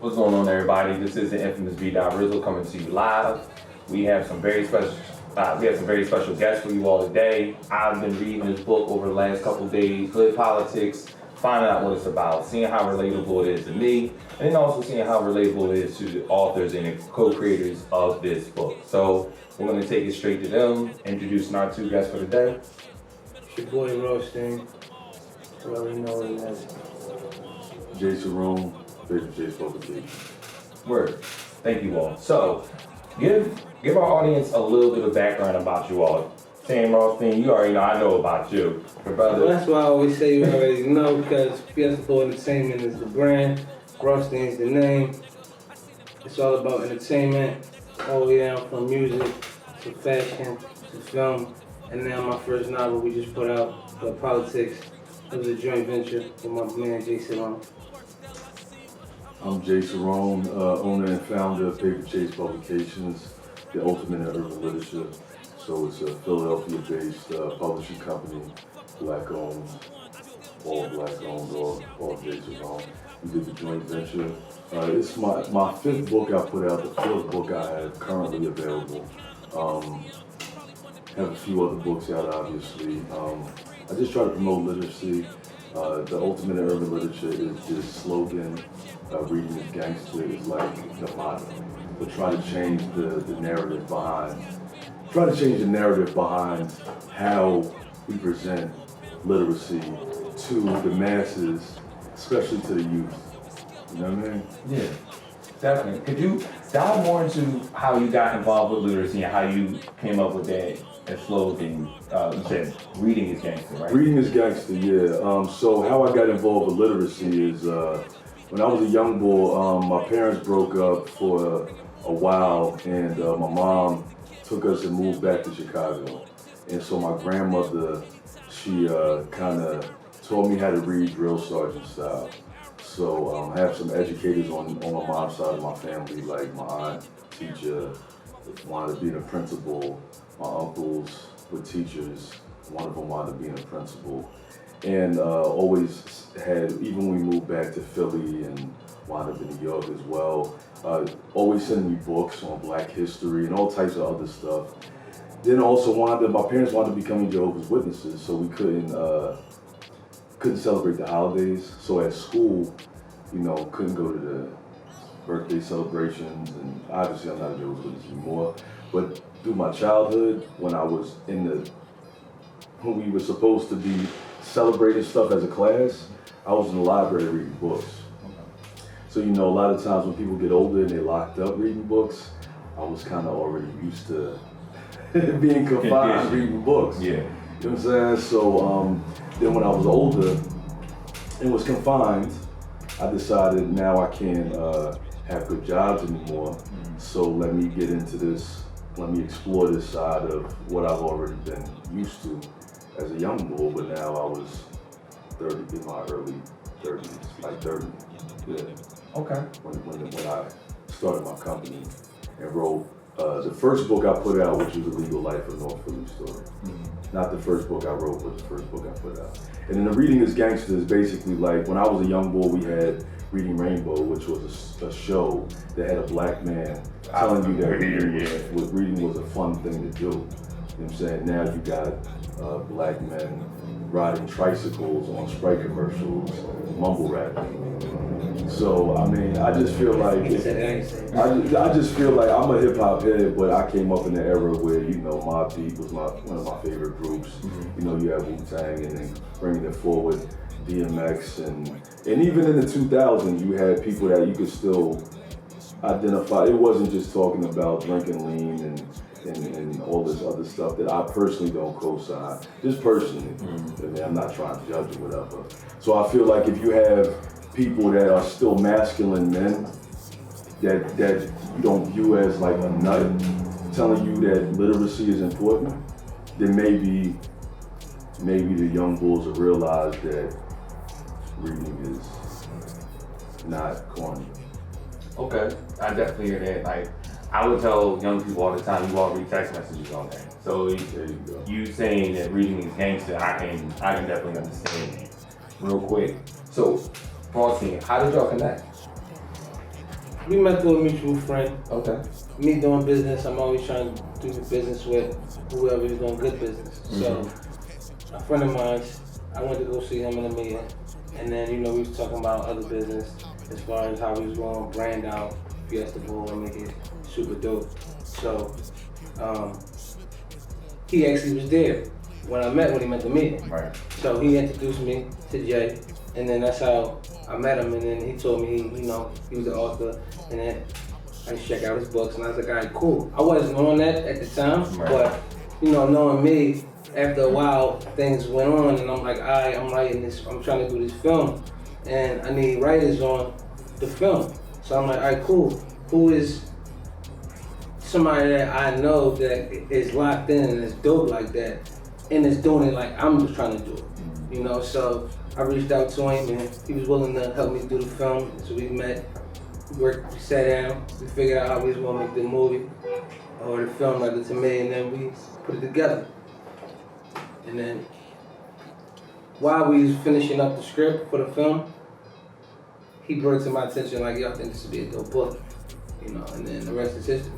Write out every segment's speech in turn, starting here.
What's going on, everybody? This is the infamous B. Rizzo coming to you live. We have some very special guests for you all today. I've been reading this book over the last couple days, Hood Politics, finding out what it's about, seeing how relatable it is to me, and then also seeing how relatable it is to the authors and the co-creators of this book. So we're going to take it straight to them, introducing our two guests for the day. It's your boy Rawstein. You already know what it is. J. Cerrone, favorite J's publication. Word. Thank you all. So, give our audience a little bit of background about you all. Sam Rawstein, you already know I know about you. Your brother. Well, that's why I always say you already know, because PS4 Entertainment is the brand, Rawstein's the name. It's all about entertainment, all the way down from music to fashion to film. And now my first novel we just put out, Politics. It was a joint venture with my man J. Cerrone. I'm J. Cerrone, owner and founder of Paper Chase Publications, the ultimate in urban literature. So it's a Philadelphia-based publishing company, black-owned, all black-owned, all J. Cerrone. We did the joint venture. It's my fifth book I put out, the fourth book I have currently available. Have a few other books out, obviously. I just try to promote literacy. The ultimate in urban literature is this slogan, reading is gangsta, is like the motto. But try to change the narrative behind how we present literacy to the masses, especially to the youth. You know what I mean? Yeah, definitely. Could you dive more into how you got involved with literacy and how you came up with that slogan? You said reading is gangster, right? Reading is gangster, yeah. So how I got involved with literacy is when I was a young boy, my parents broke up for a while, and my mom took us and moved back to Chicago. And so my grandmother, she kind of taught me how to read drill sergeant style. So I have some educators on my mom's side of my family, like my aunt, teacher, wanted to be a principal. My uncles were teachers. One of them wanted to be a principal. And always had, even when we moved back to Philly and wound up in New York as well, always sending me books on Black history and all types of other stuff. Then also my parents wanted to become Jehovah's Witnesses, so we couldn't celebrate the holidays. So at school, couldn't go to the birthday celebrations, and obviously I'm not a Jehovah's Witness anymore. But through my childhood, when we were supposed to be celebrating stuff as a class, I was in the library reading books. So a lot of times when people get older and they're locked up reading books, I was kind of already used to being confined reading books. Yeah. You know what I'm saying? So then when I was older and was confined, I decided now I can't have good jobs anymore. So let me get into this. Let me explore this side of what I've already been used to as a young boy, but now I was 30, in my early 30s, like 30. Yeah. Okay. When I started my company and wrote the first book I put out, which was The Legal Life of North Philly Story. Not the first book I wrote, but the first book I put out. And then the Reading is Gangsta is basically like, when I was a young boy, we had Reading Rainbow, which was a show that had a black man telling you that reading was a fun thing to do. You know what I'm saying? Now you got black men riding tricycles on Sprite commercials, mumble rapping. So I just feel like I just feel like I'm a hip hop head, but I came up in the era where Mobb Deep was one of my favorite groups. You have Wu-Tang, and then bringing it forward, DMX, and even in the 2000s, you had people that you could still identify. It wasn't just talking about drinking lean and all this other stuff that I personally don't co-sign, just personally. I'm not trying to judge or whatever. So I feel like if you have people that are still masculine men that you don't view as like a nut, telling you that literacy is important, then maybe the young bulls will realize that reading is not corny. Okay, I definitely hear that. Like, I would tell young people all the time, you all read text messages all day. So you saying that reading is gangster, I can definitely understand that. Real quick. So, Rawstein, how did y'all connect? We met through a mutual friend. Okay. Me doing business, I'm always trying to do business with whoever is doing good business. So, a friend of mine, I went to go see him in a meeting, and then we was talking about other business as far as how we was going to brand out Fiesta Bowl and make it super dope. So, he actually was there when I met with him at the meeting. Right. So he introduced me to Jay, and then that's how I met him. And then he told me he was the author, and then I used to check out his books, and I was like, all right, cool. I wasn't on that at the time, Right. but knowing me, after a while, things went on, and I'm like, all right, I'm writing this, I'm trying to do this film, and I need writers on the film. So I'm like, all right, cool. Who is somebody that I know that is locked in and is dope like that, and is doing it like I'm just trying to do it, So I reached out to him, and he was willing to help me do the film. So we met, we sat down, we figured out how we was gonna make the movie or the film rather to me, and then we put it together. And then while we was finishing up the script for the film, he brought it to my attention like, yo, I think this would be a dope book, and then the rest is history.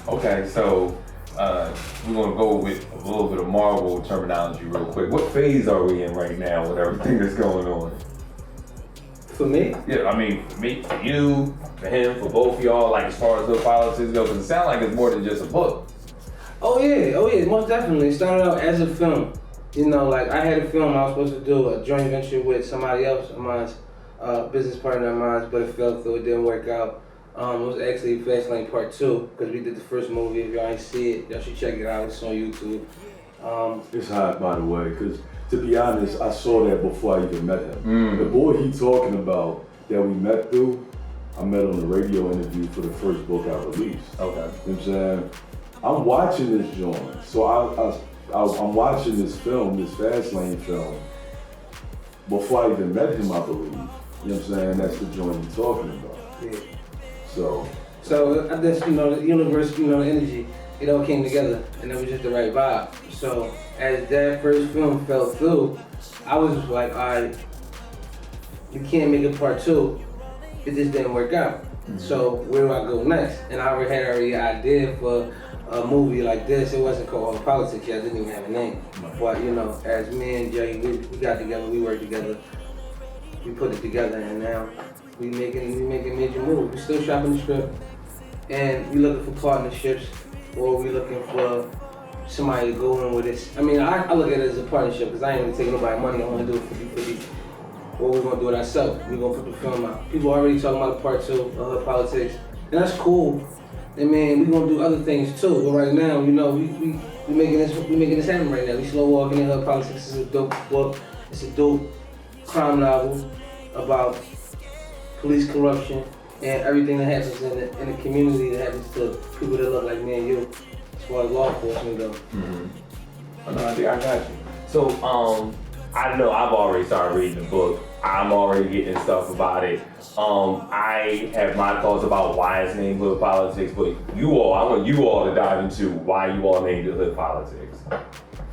Okay, so we're gonna go with a little bit of Marvel terminology real quick. What phase are we in right now with everything that's going on? For me? Yeah, I mean, for me, for you, for him, for both of y'all, like as far as the politics go, because it sounds like it's more than just a book. Oh yeah, most definitely. It started out as a film. Like I had a film I was supposed to do, a joint venture with somebody else of mine's, business partner of mine, but it fell through, it didn't work out. It was actually Fast Lane Part 2, because we did the first movie. If y'all ain't see it, y'all should check it out, it's on YouTube. It's hot, by the way, because to be honest, I saw that before I even met him. The boy he talking about that we met through, I met on the radio interview for the first book I released. Okay. You know what I'm saying? I'm watching this joint, so I'm watching this film, this Fast Lane film, before I even met him, I believe. You know what I'm saying? That's the joint he's talking about. Yeah. So I guess, the universe, the energy, it all came together, and it was just the right vibe. So as that first film fell through, I was just like, all right, you can't make a part 2. It just didn't work out. So where do I go next? And I already had an idea for a movie like this. It wasn't called Politics yet, I didn't even have a name. But as me and Jay, we got together, we worked together, we put it together, and now we making major moves. We still shopping the script, and we looking for partnerships, or we looking for somebody to go in with this. I mean, I look at it as a partnership, because I ain't gonna take nobody money. I want to do it 50-50. Or we're gonna do it ourselves. We're gonna put the film out. People already talking about the part 2 of Politics, and that's cool. And man, we're gonna do other things too. But right now, we making this happen right now. We slow walking in Hood Politics. Is a dope book. It's a dope crime novel about police corruption and everything that happens in the community that happens to people that look like me and you, as far as law enforcement goes. I got you. So, I know I've already started reading the book. I'm already getting stuff about it. I have my thoughts about why it's named Hood Politics, but I want you all to dive into why you all named it Hood Politics.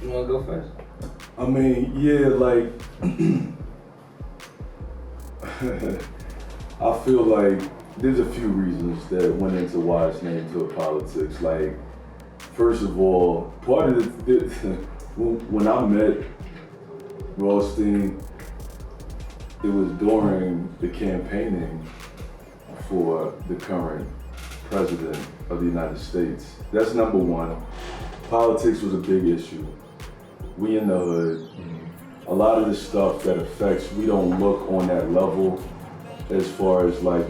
You wanna go first? I mean, yeah, like I feel like there's a few reasons that went into why it's named Hood Politics. Like, first of all, part of the when I met Rawstein, it was during the campaigning for the current president of the United States. That's number one. Politics was a big issue. We in the hood. A lot of the stuff that affects, we don't look on that level as far as like,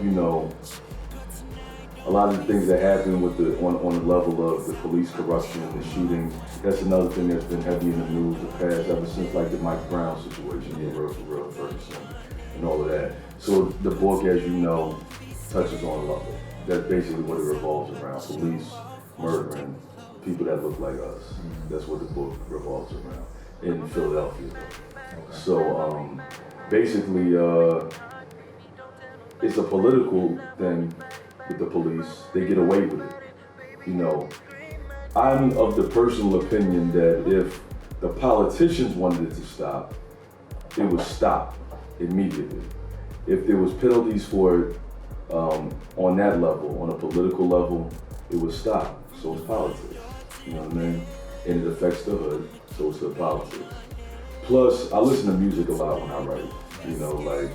a lot of the things that happen with on the level of the police corruption and the shootings. That's another thing that's been heavy in the news the past ever since like the Mike Brown situation, for real, Ferguson, and all of that. So the book, as you know, touches on a level. That's basically what it revolves around: police murdering people that look like us. That's what the book revolves around in Philadelphia. So basically, it's a political thing with the police. They get away with it. I'm of the personal opinion that if the politicians wanted it to stop, it would stop immediately. If there was penalties for it, On that level, on a political level, it was stop. So it's politics. You know what I mean? And it affects the hood, so it's the politics. Plus, I listen to music a lot when I write. You know, like,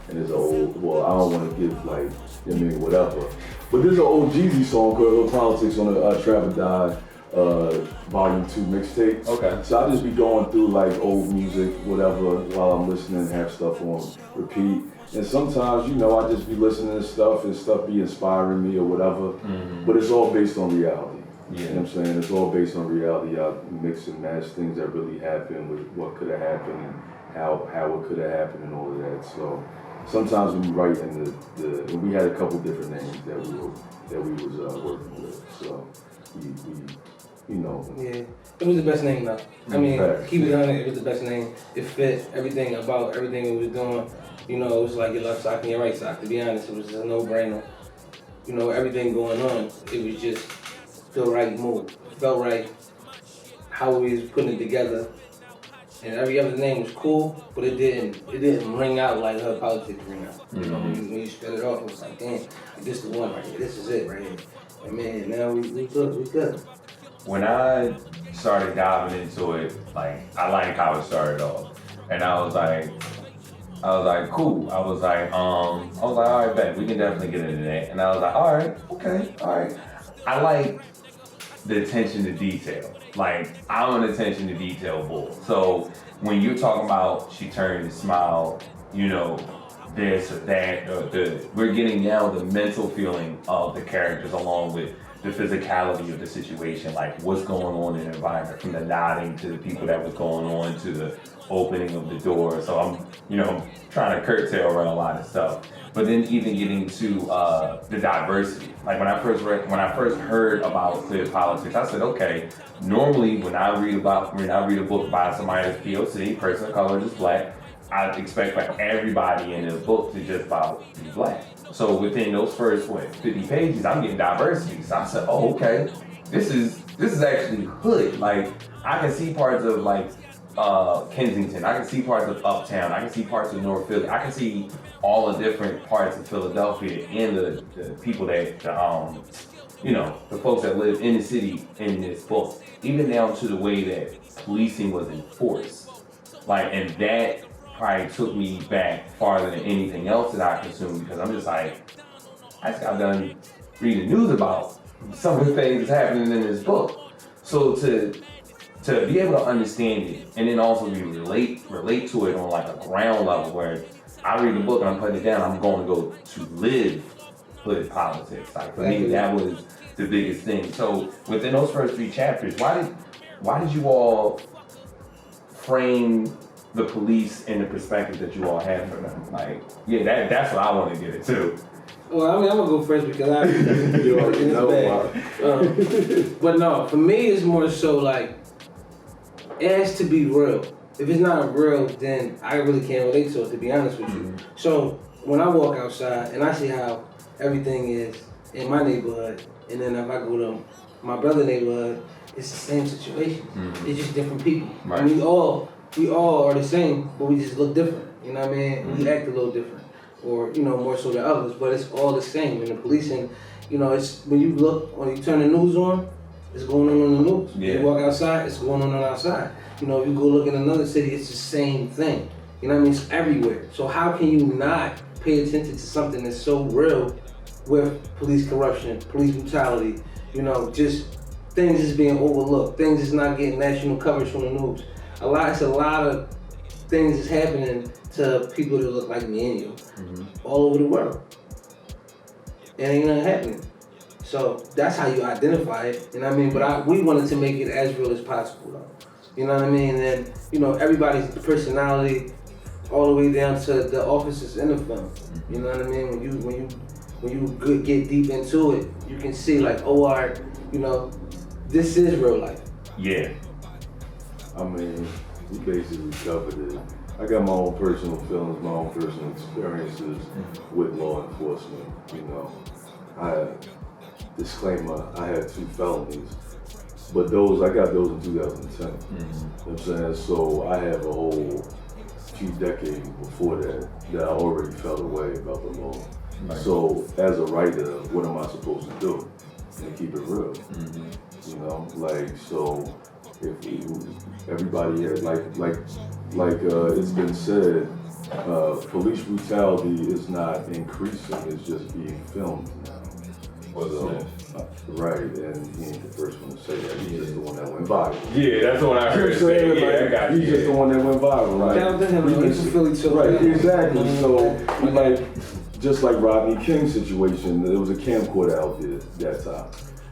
and there's an old, well, I don't want to give like, I mean, whatever. But there's an old Jeezy song called Little Politics on the Trap or Die Volume 2 mixtape. Okay. So I just be going through like old music, whatever, while I'm listening, have stuff on repeat. And sometimes, you know, I just be listening to stuff and stuff be inspiring me or whatever. Mm-hmm. But it's all based on reality. Yeah. You know what I'm saying? It's all based on reality. I mix and match things that really happened with what could have happened and how it could have happened and all of that. So sometimes when you write in and we had a couple different names that we was working with. So we you know. Yeah, it was the best name though. I mean, keep it on it was the best name. It fit everything about everything it was doing. You know, it was like your left sock and your right sock. To be honest, it was just a no-brainer. You know, everything going on, it was just the right move. It felt right how we was putting it together. And every other name was cool, but it didn't ring out like her politics ring out. You know, when you spell it off, it was like, damn, this is the one right here. This is it right here. And man, now we good. When I started diving into it, like I like how it started off, and I was like, cool. I was like, all right, bet we can definitely get into that. And I was like, all right, okay, all right. I like the attention to detail. Like I'm an attention to detail bull. So when you're talking about she turned and smiled, you know, this or that, we're getting now the mental feeling of the characters along with the physicality of the situation, like what's going on in the environment, from the nodding to the people that was going on to the opening of the door. So I'm, you know, trying to curtail around a lot of stuff. But then even getting to the diversity. Like when I first heard about clear politics, I said, okay, normally when I read a book by somebody that's POC, person of color, just black, I expect for everybody in the book to just about be black. So within those first 50 pages, I'm getting diversity. So I said, oh, okay, this is actually hood. Like I can see parts of like Kensington, I can see parts of Uptown, I can see parts of North Philly, I can see all the different parts of Philadelphia and the people that you know, the folks that live in the city in this book, even down to the way that policing was enforced. Like, and that probably took me back farther than anything else that I consumed, because I'm just like, I just got done reading news about some of the things that's happening in this book. So to be able to understand it and then also relate to it on like a ground level where I read the book and I'm putting it down, I'm going to go to live politics. Like for me, that was the biggest thing. So within those first 3 chapters, why did you all frame the police in the perspective that you all have for them? Like, yeah, that's what I want to get into. Well, I mean, I'm gonna go first because I you already know. But no, for me, it's more so like it has to be real. If it's not real, then I really can't relate to it, to be honest with you. So when I walk outside and I see how everything is in my neighborhood, and then if I go to my brother's neighborhood, it's the same situation. It's just different people. Right. And we all are the same, but we just look different. You know what I mean? We act a little different, or you know, more so than others. But it's all the same. And the policing, you know, it's when you turn the news on, it's going on the news. Yeah. You walk outside, it's going on outside. You know, if you go look in another city, it's the same thing. You know what I mean? It's everywhere. So how can you not pay attention to something that's so real with police corruption, police brutality, you know, just things is being overlooked, things is not getting national coverage from the news. It's a lot of things is happening to people that look like me and you all over the world. And ain't nothing happening. So that's how you identify it, you know what I mean? But we wanted to make it as real as possible though. You know what I mean? And you know, everybody's personality all the way down to the officers in the film. You know what I mean? When you get deep into it, you can see like, oh, all right, you know, this is real life. Yeah. I mean, we basically covered it. I got my own personal feelings, my own personal experiences with law enforcement, you know. Disclaimer, I had 2 felonies, but I got those in 2010. You know what I'm saying? So I have a whole few decades before that I already felt a way about the law. Right. So as a writer, what am I supposed to do? And keep it real. You know, like, so if everybody had, like it's been said, police brutality is not increasing, it's just being filmed now. So, right, and he ain't the first one to say that. He's just the one that went viral. Yeah, that's the one I heard. You know what I'm saying? Yeah, I Like, got you. he's just the one that went viral, right? Shout out to him, he's from Philly too. Right, exactly. So, like, just like Rodney King's situation, there was a camcorder out there that time.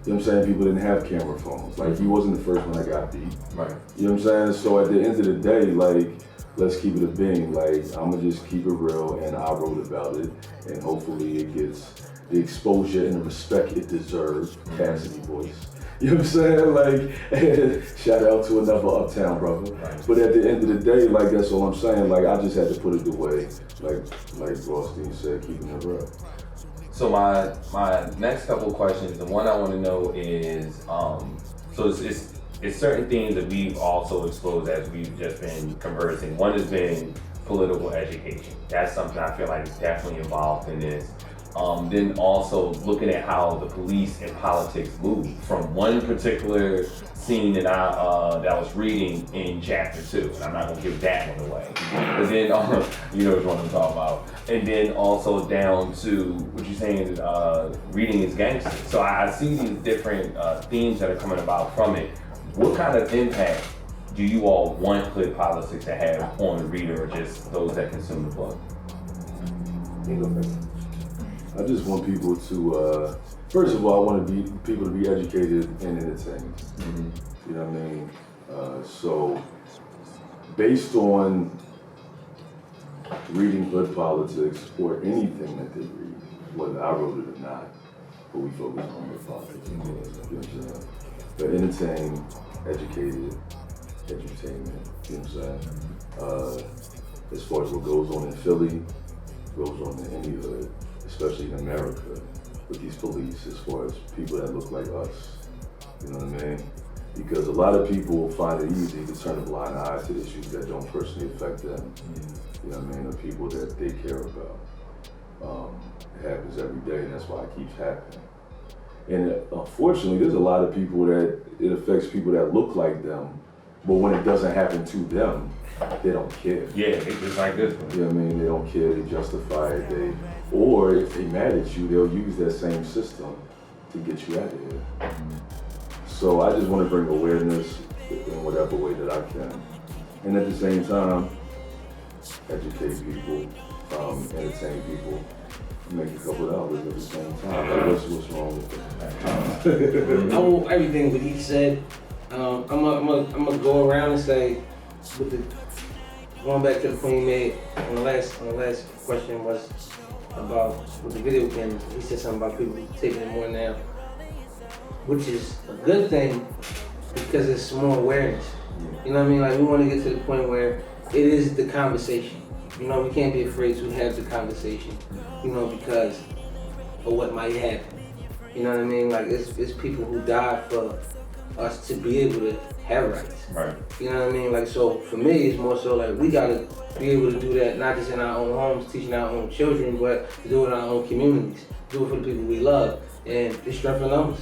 You know what I'm saying? People didn't have camera phones. Like, he wasn't the first one that got beat. Right. You know what I'm saying? So at the end of the day, like, let's keep it a being. Like, I'ma just keep it real, and I wrote about it, and hopefully it gets the exposure and the respect it deserves. Cassidy voice. You know what I'm saying? Like, shout out to another Uptown brother. Right. But at the end of the day, like, that's all I'm saying. Like, I just had to put it away. Like Rawstein said, keeping it real. So my next couple of questions, the one I want to know is, so it's certain things that we've also exposed as we've just been conversing. One has been political education. That's something I feel like is definitely involved in this. Then also looking at how the police and politics move from one particular scene that I was reading in chapter 2, and I'm not gonna give that one away. But then you know which one I'm talking about. And then also down to what you're saying, reading is Gangsta. So I see these different themes that are coming about from it. What kind of impact do you all want hood politics to have on the reader or just those that consume the book? I just want people to, first of all, I want people to be educated and entertained. You know what I mean? So, based on reading hood politics or anything that they read, whether I wrote it or not, but we focus on hood politics. You know what I'm saying? But entertained, educated, edutainment. You know what I'm saying? As far as what goes on in Philly, goes on in any hood, especially in America, with these police, as far as people that look like us. You know what I mean? Because a lot of people find it easy to turn a blind eye to issues that don't personally affect them. You know what I mean? The people that they care about. It happens every day, and that's why it keeps happening. And unfortunately, there's a lot of people that it affects people that look like them, but when it doesn't happen to them, they don't care. Yeah, it's just like this one. You know what I mean? They don't care, they justify it, or if they mad at you, they'll use that same system to get you out of here. So I just want to bring awareness in whatever way that I can. And at the same time, educate people, entertain people, make a couple of dollars at the same time. Like, what's wrong with that? I want everything what he said. I'm gonna go around and say, going back to the point he made on the last question was about with the video games. He said something about people taking it more now, which is a good thing because it's more awareness. You know what I mean? Like, we want to get to the point where it is the conversation. You know, we can't be afraid to have the conversation. You know, because of what might happen. You know what I mean? Like, it's people who die for us to be able to have rights. Right. You know what I mean? Like, so for me, it's more so like we gotta be able to do that, not just in our own homes, teaching our own children, but to do it in our own communities, do it for the people we love, and it's strength in numbers.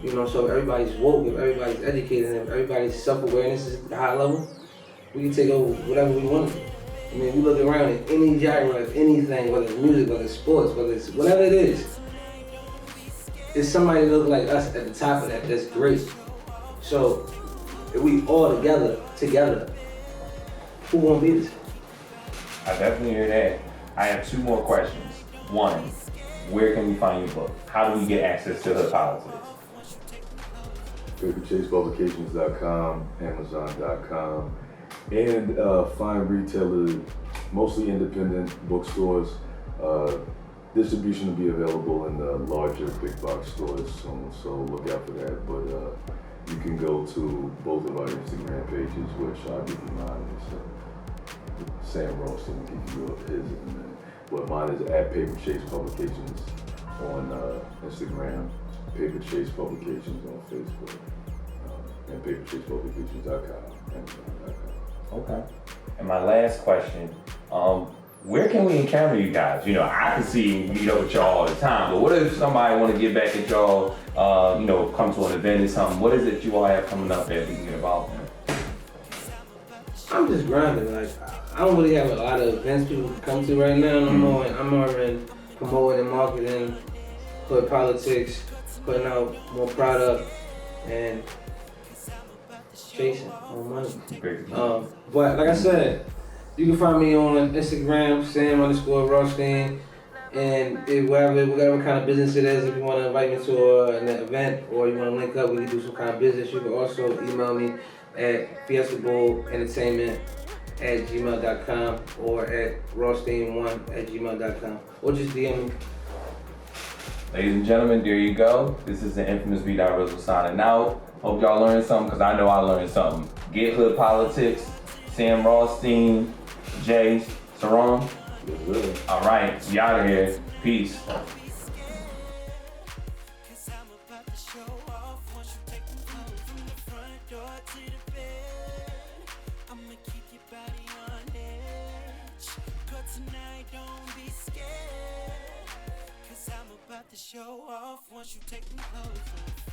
You know, so if everybody's woke, if everybody's educated, and if everybody's self-awareness is at a high level, we can take over whatever we want to. I mean, we look around at any genre of anything, whether it's music, whether it's sports, whether it's whatever it is, it's somebody that looks like us at the top of that, that's great. So, if we all together, who won't be this? I definitely hear that. I have 2 more questions. One, where can we find your book? How do we get access to hood politics? PaperChasePublications.com, Amazon.com, and find retailers, mostly independent bookstores. Distribution will be available in the larger big box stores soon, so look out for that. But you can go to both of our Instagram pages, which I'll give you mine. It's Sam Rawstein will give you his in a minute. But mine is at Paper Chase Publications on Instagram, Paper Chase Publications on Facebook, and PaperChasePublications.com, Amazon.com. Okay. And my last question, where can we encounter you guys? You know, I can see and meet up with y'all all the time, but what if somebody want to get back at y'all, you know, come to an event or something? What is it you all have coming up that we can get involved in? I'm just grinding. Like, I don't really have a lot of events people can come to right now. I'm more in promoting and marketing, hood politics, putting out more product, and chasing more money. But like I said, you can find me on Instagram, Sam_Rawstein, and whatever kind of business it is, if you want to invite me to an event or you want to link up, we can do some kind of business. You can also email me at fiestabullentertainment@gmail.com or at rawstein1@gmail.com, or just DM me. Ladies and gentlemen, there you go. This is the infamous B. Rizzle signing out. Hope y'all learned something, because I know I learned something. Get hood politics, Sam Rawstein, J, Cerrone. All right, we out of here. Peace. Show off once you take them clothes off.